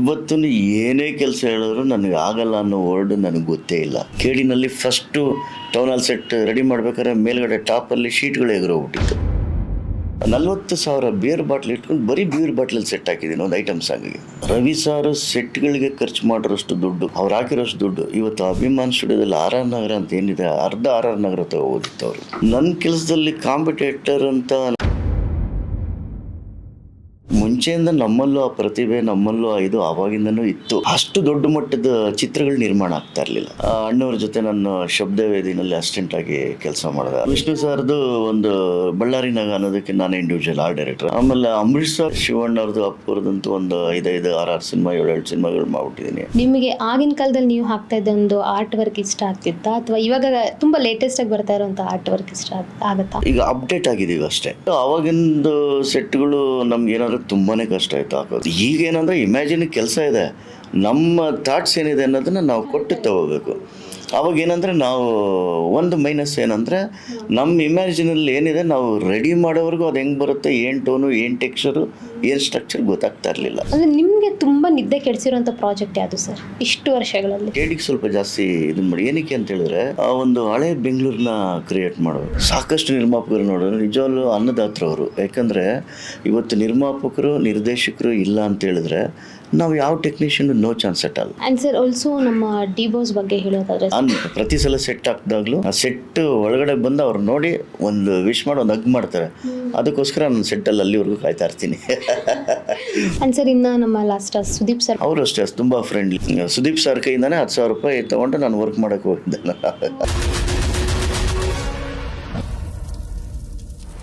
ಇವತ್ತು ಏನೇ ಕೆಲಸ ಹೇಳಿದ್ರು ನನಗೆ ಆಗಲ್ಲ ಅನ್ನೋ ವರ್ಡ್ ನನಗೆ ಗೊತ್ತೇ ಇಲ್ಲ. ಕೇಡಿನಲ್ಲಿ first town hall set ready ಮಾಡ್ಬೇಕಾದ್ರೆ ಮೇಲ್ಗಡೆ ಟಾಪಲ್ಲಿ ಶೀಟ್ಗಳು ಎಗರೋಗ್ಬಿಟ್ಟಿತ್ತು. 40,000 ಬಿಯರ್ ಬಾಟ್ಲ್ ಇಟ್ಕೊಂಡು ಬರೀ ಬಿಯರ್ ಬಾಟ್ಲಲ್ಲಿ ಸೆಟ್ ಹಾಕಿದ್ದೀನಿ ಒಂದು ಐಟಮ್ ಸಾಂಗಿಗೆ. ರವಿ ಸಾರು ಸೆಟ್ಗಳಿಗೆ ಖರ್ಚು ಮಾಡಿರೋಷ್ಟು ದುಡ್ಡು, ಅವ್ರು ಹಾಕಿರೋಷ್ಟು ದುಡ್ಡು ಇವತ್ತು ಅಭಿಮಾನ್ ಸ್ಟುಡಿಯೋದಲ್ಲಿ ಆರ್ ಆರ್ ನಗರ ಅಂತ ಏನಿದೆ, ಅರ್ಧ ಆರ್ ಆರ್ ನಗರ ತಗೋದಿತ್ತು ಅವರು. ನನ್ನ ಕೆಲಸದಲ್ಲಿ ಕಾಂಪಿಟೇಟರ್ ಅಂತ ಮುಂಚೆಯಿಂದ ನಮ್ಮಲ್ಲೂ ಆ ಪ್ರತಿಭೆ, ನಮ್ಮಲ್ಲೂ ಇದು ಆವಾಗಿಂದನೂ ಇತ್ತು. ಅಷ್ಟು ದೊಡ್ಡ ಮಟ್ಟದ ಚಿತ್ರಗಳು ನಿರ್ಮಾಣ ಆಗ್ತಾ ಇರಲಿಲ್ಲ. ಅಣ್ಣವ್ರ ಜೊತೆ ನಾನು ಶಬ್ದವೇದಿನಲ್ಲಿ ಅಸಿಸ್ಟೆಂಟ್ ಆಗಿ ಕೆಲಸ ಮಾಡಿದೆ. ವಿಷ್ಣು ಸರ್ದು ಒಂದು ಬಳ್ಳಾರಿನಾಗ ಅನ್ನೋದಕ್ಕೆ ನಾನು ಇಂಡಿವಿಜುವಲ್ ಆರ್ಟ್ ಡೈರೆಕ್ಟರ್. ಆಮೇಲೆ ಅಂಬರೀಶ್ ಸರ್, ಶಿವಣ್ಣ ಅವ್ರದ್ದು, ಅಪ್ಪವ್ರದಂತೂ ಒಂದು 5 6 ಸಿನಿಮಾ 7 ಸಿನಿಮಾಗಳು ಮಾಡ್ಬಿಟ್ಟಿದ್ದೀನಿ. ನಿಮಗೆ ಆಗಿನ ಕಾಲದಲ್ಲಿ ನೀವು ಹಾಕ್ತಾ ಇದ್ದ ಒಂದು ಆರ್ಟ್ ವರ್ಕ್ ಇಷ್ಟ ಆಗ್ತಿತ್ತಾ, ಅಥವಾ ಇವಾಗ ತುಂಬಾ ಲೇಟೆಸ್ಟ್ ಆಗಿ ಬರ್ತಾ ಇರುವಂತ ಆರ್ಟ್ ವರ್ಕ್ ಇಷ್ಟ ಆಗುತ್ತಾ? ಈಗ ಅಪ್ಡೇಟ್ ಆಗಿದ್ದೀವಿ ಅಷ್ಟೇ. ಅವಾಗಿಂದು ಸೆಟ್ಗಳು ನಮ್ಗೆ ಏನಾದ್ರು ತುಂಬಾನೇ ಕಷ್ಟ ಆಯ್ತು ಹಾಕೋದು. ಈಗ ಏನಂದ್ರೆ ಇಮ್ಯಾಜಿನ್ ಕೆಲಸ ಇದೆ, ನಮ್ಮ ಥಾಟ್ಸ್ ಏನಿದೆ ಅನ್ನೋದನ್ನ ನಾವು ಕೊಟ್ಟು ತಗೋಬೇಕು. ಅವಾಗ ಏನಂದರೆ ನಾವು ಒಂದು ಮೈನಸ್ ಏನಂದರೆ ನಮ್ಮ ಇಮ್ಯಾಜಿನಲ್ಲಿ ಏನಿದೆ ನಾವು ರೆಡಿ ಮಾಡೋವರೆಗೂ ಅದು ಹೆಂಗೆ ಬರುತ್ತೆ, ಏನು ಟೋನು, ಏನು ಟೆಕ್ಸ್ಚರು, ಏನು ಸ್ಟ್ರಕ್ಚರ್ ಗೊತ್ತಾಗ್ತಾ ಇರಲಿಲ್ಲ. ಅಂದರೆ ನಿಮಗೆ ತುಂಬ ನಿದ್ದೆ ಕೆಡಿಸಿರುವಂಥ ಪ್ರಾಜೆಕ್ಟ್ ಯಾವುದು ಸರ್ ಇಷ್ಟು ವರ್ಷಗಳಲ್ಲಿ? ಕೇಡಿಗೆ ಸ್ವಲ್ಪ ಜಾಸ್ತಿ ಇದನ್ನ ಮಾಡಿ. ಏನಕ್ಕೆ ಅಂತ ಹೇಳಿದ್ರೆ ಒಂದು ಹಳೆ ಬೆಂಗಳೂರನ್ನ ಕ್ರಿಯೇಟ್ ಮಾಡೋದು. ಸಾಕಷ್ಟು ನಿರ್ಮಾಪಕರು ನೋಡೋರು ನಿಜವಾಗ್ಲೂ ಅನ್ನದಾತರು ಅವರು. ಯಾಕಂದರೆ ಇವತ್ತು ನಿರ್ಮಾಪಕರು ನಿರ್ದೇಶಕರು ಇಲ್ಲ ಅಂತ ಹೇಳಿದ್ರೆ ನಾವು ಯಾವ ಟೆಕ್ನಿಷಿಯನ್ ನೋ ಚಾನ್ಸ್ ಸೆಟ್ ಅಲ್ಲ. ಆ್ಯಂಡ್ ಸರ್ ಆಲ್ಸೋ ನಮ್ಮ ಡಿ ಬಾಸ್ ಬಗ್ಗೆ ಹೇಳೋದಾದ್ರೆ, ನಾನು ಪ್ರತಿ ಸಲ ಸೆಟ್ ಹಾಕಿದಾಗಲೂ ಆ ಸೆಟ್ ಒಳಗಡೆ ಬಂದು ಅವ್ರು ನೋಡಿ ಒಂದು ವಿಶ್ ಮಾಡಿ ಒಂದು ಹಗ್ ಮಾಡ್ತಾರೆ. ಅದಕ್ಕೋಸ್ಕರ ನಾನು ಸೆಟ್ಟಲ್ಲಿ ಅಲ್ಲಿವರೆಗೂ ಕಾಯ್ತಾ ಇರ್ತೀನಿ. ಆ್ಯಂಡ್ ಸರ್ ಇನ್ನು ನಮ್ಮ ಲಾಸ್ಟ್ ಸುದೀಪ್ ಸರ್ ಅವರು ಅಷ್ಟೇ ತುಂಬ ಫ್ರೆಂಡ್ಲಿ. ಸುದೀಪ್ ಸರ್ ಕೈಯಿಂದಾನೆ 10,000 ರೂಪಾಯಿ ತೊಗೊಂಡು ನಾನು ವರ್ಕ್ ಮಾಡೋಕ್ಕೆ ಹೋಗಿದ್ದೆ.